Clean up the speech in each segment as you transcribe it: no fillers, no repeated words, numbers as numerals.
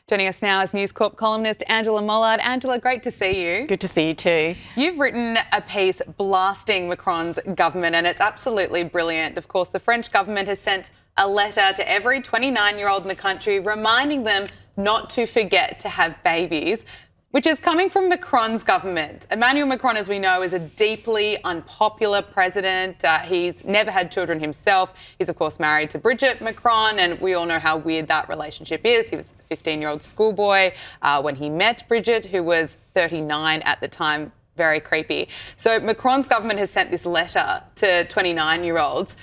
Joining us now is News Corp columnist Angela Mollard. Angela, great to see you. Good to see you too. You've written a piece blasting Macron's government and it's absolutely brilliant. Of course, the French government has sent a letter to every 29-year-old in the country reminding them not to forget to have babies, which is coming from Macron's government. Emmanuel Macron, as we know, is a deeply unpopular president. He's never had children himself. He's, of course, married to Brigitte Macron, and we all know how weird that relationship is. He was a 15-year-old schoolboy when he met Brigitte, who was 39 at the time. Very creepy. So Macron's government has sent this letter to 29-year-olds.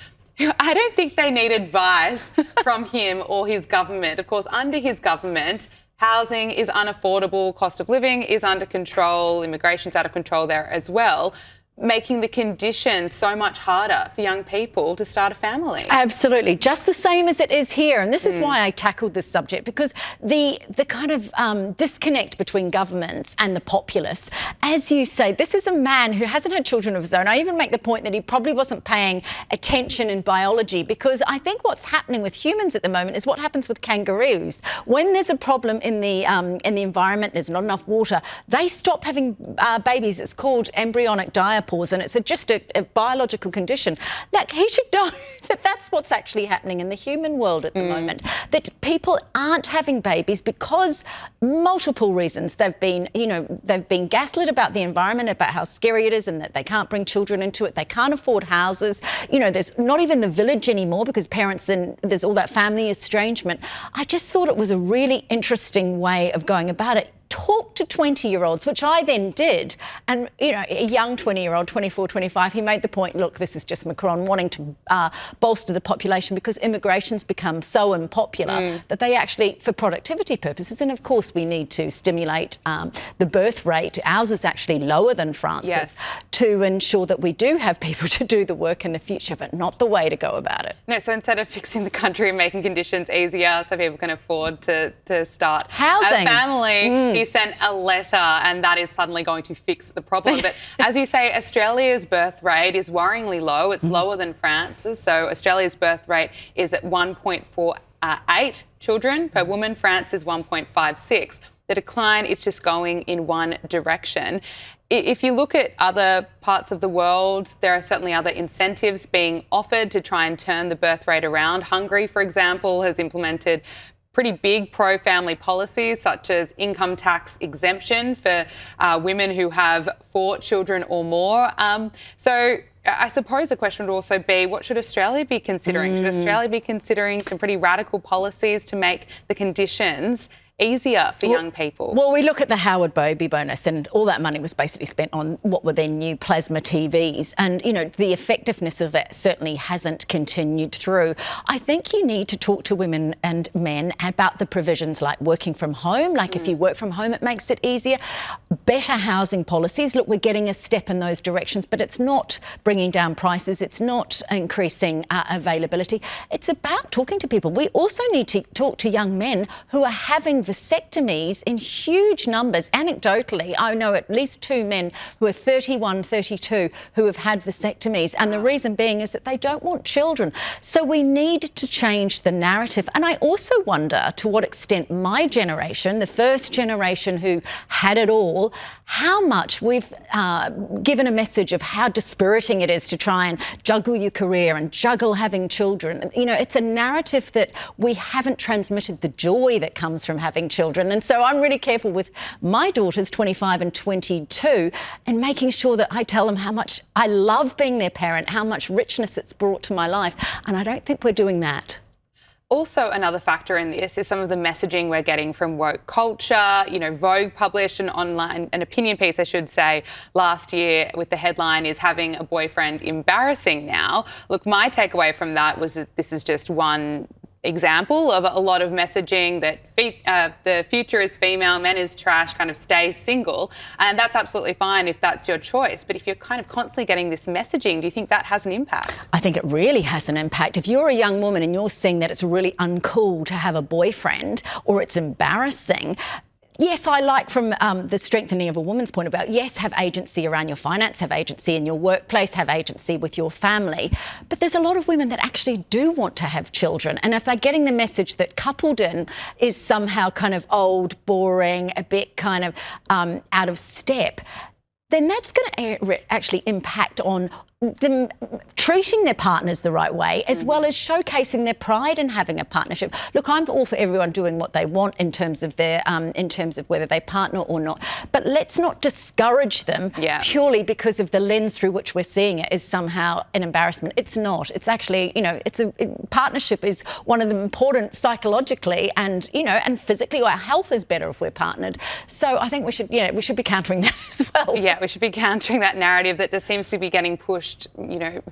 I don't think they need advice from him or his government. Of course, under his government, housing is unaffordable, cost of living is under control, immigration's out of control there as well, making the conditions so much harder for young people to start a family. Absolutely, just the same as it is here. And this is why I tackled this subject, because the kind of disconnect between governments and the populace, as you say, this is a man who hasn't had children of his own. I even make the point that he probably wasn't paying attention in biology, because I think what's happening with humans at the moment is what happens with kangaroos. When there's a problem in the environment, there's not enough water, they stop having babies. It's called embryonic diapause, and it's just a biological condition. Like, he should know that that's what's actually happening in the human world at the moment, that people aren't having babies because multiple reasons. They've been gaslit about the environment, about how scary it is, and that they can't bring children into it. They can't afford houses. There's not even the village anymore because parents, and there's all that family estrangement. I just thought it was a really interesting way of going about it. Talk to 20-year-olds, which I then did. And, a young 20-year-old, 24, 25, he made the point, look, this is just Macron wanting to bolster the population because immigration's become so unpopular that they actually, for productivity purposes, and of course we need to stimulate the birth rate. Ours is actually lower than France's, yes, to ensure that we do have people to do the work in the future, but not the way to go about it. No, so instead of fixing the country and making conditions easier so people can afford to start housing, a family, he sent a letter, and that is suddenly going to fix the problem. But as you say, Australia's birth rate is worryingly low. It's lower than France's. So Australia's birth rate is at 1.48 children per woman. France is 1.56. The decline, it's just going in one direction. If you look at other parts of the world, there are certainly other incentives being offered to try and turn the birth rate around. Hungary, for example, has implemented pretty big pro-family policies, such as income tax exemption for women who have 4 children or more. So I suppose the question would also be, what should Australia be considering? Should Australia be considering some pretty radical policies to make the conditions easier for young people? Well, we look at the Howard baby bonus, and all that money was basically spent on what were then new plasma TVs. And, the effectiveness of that certainly hasn't continued through. I think you need to talk to women and men about the provisions like working from home. Like if you work from home, it makes it easier. Better housing policies. Look, we're getting a step in those directions, but it's not bringing down prices. It's not increasing availability. It's about talking to people. We also need to talk to young men who are having vasectomies in huge numbers. Anecdotally, I know at least 2 men who are 31, 32 who have had vasectomies, and the reason being is that they don't want children. So we need to change the narrative. And I also wonder to what extent my generation, the first generation who had it all, how much we've given a message of how dispiriting it is to try and juggle your career and juggle having children. It's a narrative that we haven't transmitted the joy that comes from having children. And so I'm really careful with my daughters, 25 and 22, and making sure that I tell them how much I love being their parent, how much richness it's brought to my life. And I don't think we're doing that. Also, another factor in this is some of the messaging we're getting from woke culture. Vogue published an opinion piece, I should say, last year with the headline, "Is having a boyfriend embarrassing now?" Look, my takeaway from that was that this is just one example of a lot of messaging that the future is female, men is trash, kind of stay single. And that's absolutely fine if that's your choice. But if you're kind of constantly getting this messaging, do you think that has an impact? I think it really has an impact. If you're a young woman and you're seeing that it's really uncool to have a boyfriend or it's embarrassing, Yes, I like from the strengthening of a woman's point about, yes, have agency around your finance, have agency in your workplace, have agency with your family. But there's a lot of women that actually do want to have children. And if they're getting the message that coupledom is somehow kind of old, boring, a bit kind of out of step, then that's going to actually impact on them treating their partners the right way, as well as showcasing their pride in having a partnership. Look, I'm all for everyone doing what they want in terms of their, in terms of whether they partner or not. But let's not discourage them purely because of the lens through which we're seeing it is somehow an embarrassment. It's not. It's actually, partnership is one of them important psychologically and, and physically. Our health is better if we're partnered. So I think we should be countering that as well. Yeah, we should be countering that narrative that just seems to be getting pushed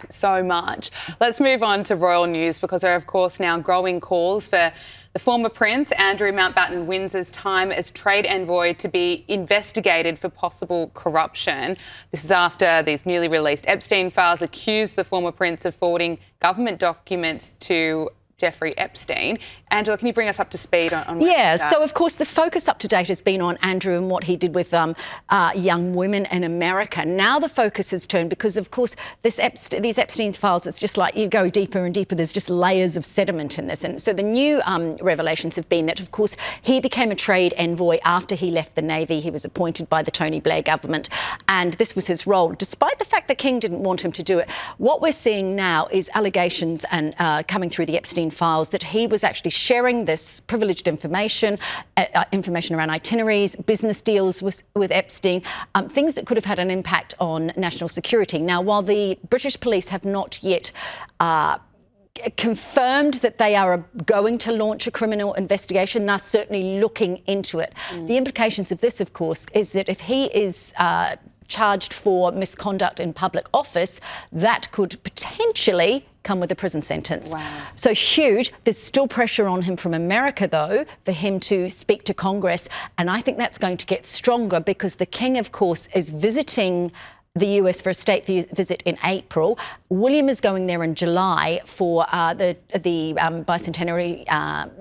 so much. Let's move on to royal news, because there are, of course, now growing calls for the former Prince, Andrew Mountbatten Windsor's time as trade envoy to be investigated for possible corruption. This is after these newly released Epstein files accused the former Prince of forwarding government documents to Jeffrey Epstein. Angela, can you bring us up to speed on what so of course the focus up to date has been on Andrew and what he did with young women in America. Now the focus has turned because, of course, these Epstein files, it's just like you go deeper and deeper. There's just layers of sediment in this. And so the new revelations have been that, of course, he became a trade envoy after he left the Navy. He was appointed by the Tony Blair government, and this was his role, despite the fact the King didn't want him to do it. What we're seeing now is allegations and coming through the Epstein files that he was actually sharing this privileged information, information around itineraries, business deals with Epstein, things that could have had an impact on national security. Now, while the British police have not yet confirmed that they are going to launch a criminal investigation, they're certainly looking into it. The implications of this, of course, is that if he is charged for misconduct in public office, that could potentially come with a prison sentence. Wow. So huge. There's still pressure on him from America, though, for him to speak to Congress. And I think that's going to get stronger because the King, of course, is visiting the US for a state visit in April. William is going there in July for the bicentenary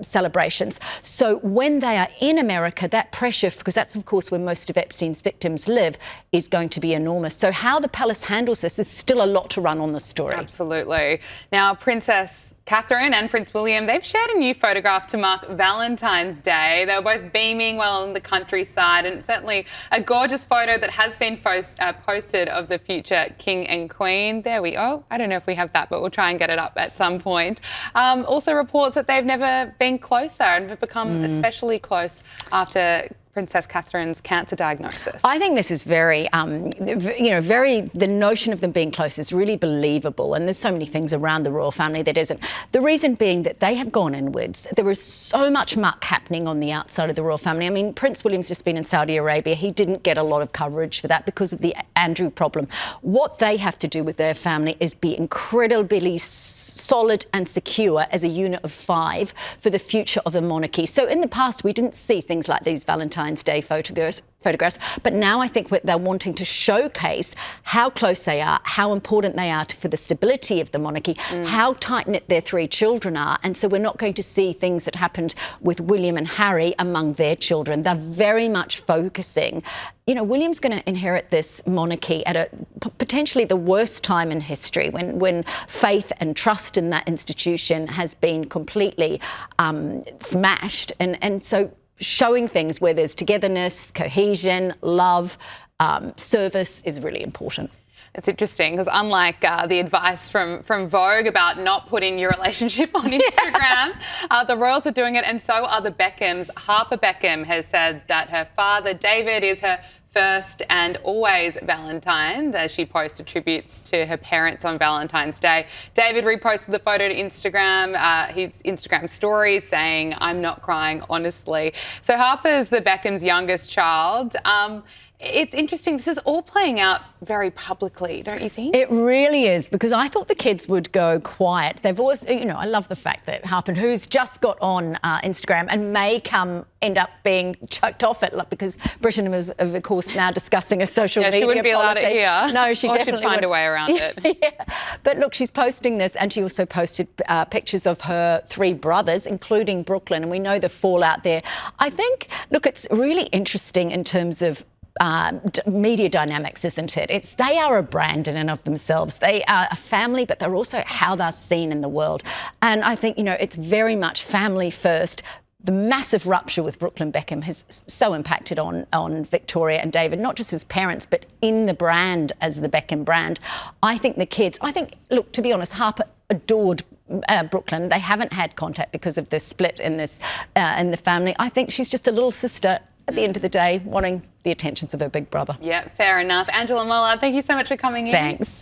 celebrations. So when they are in America, that pressure, because that's, of course, where most of Epstein's victims live, is going to be enormous. So how the palace handles this, there's still a lot to run on the story. Absolutely. Now, Princess Catherine and Prince William, they've shared a new photograph to mark Valentine's Day. They were both beaming well in the countryside, and certainly a gorgeous photo that has been posted of the future King and Queen. There we go. I don't know if we have that, but we'll try and get it up at some point. Also reports that they've never been closer and have become especially close after Princess Catherine's cancer diagnosis. I think this is very, the notion of them being close is really believable. And there's so many things around the royal family that isn't. The reason being that they have gone inwards. There is so much muck happening on the outside of the royal family. I mean, Prince William's just been in Saudi Arabia. He didn't get a lot of coverage for that because of the Andrew problem. What they have to do with their family is be incredibly solid and secure as a unit of 5 for the future of the monarchy. So in the past, we didn't see things like these Valentine Day photographs, but now I think they're wanting to showcase how close they are, how important they are for the stability of the monarchy, how tight-knit their 3 children are. And so we're not going to see things that happened with William and Harry among their children. They're very much focusing. William's going to inherit this monarchy at potentially the worst time in history, when faith and trust in that institution has been completely smashed. And so showing things where there's togetherness, cohesion, love, service is really important. It's interesting because unlike the advice from Vogue about not putting your relationship on Instagram, the royals are doing it, and so are the Beckhams. Harper Beckham has said that her father, David, is her first and always Valentine, as she posted tributes to her parents on Valentine's Day. David reposted the photo to Instagram, his Instagram story, saying, "I'm not crying, honestly." So Harper's the Beckham's youngest child. it's interesting. This is all playing out very publicly, don't you think? It really is, because I thought the kids would go quiet. They've always, I love the fact that Harper, who's just got on Instagram and may end up being chucked off it, because Britain is, of course, now discussing a social media policy. She wouldn't be allowed it here. No, she definitely should find a way around it. Yeah. But look, she's posting this, and she also posted pictures of her 3 brothers, including Brooklyn, and we know the fallout there. I think, look, it's really interesting in terms of media dynamics, isn't it? They are a brand in and of themselves. They are a family, but they're also how they're seen in the world. And I think, it's very much family first. The massive rupture with Brooklyn Beckham has so impacted on Victoria and David, not just as parents, but in the brand as the Beckham brand. I think the kids, look, to be honest, Harper adored Brooklyn. They haven't had contact because of the split in the family. I think she's just a little sister at the end of the day, wanting the attentions of her big brother. Yeah, fair enough. Angela Mollard, thank you so much for coming in. Thanks.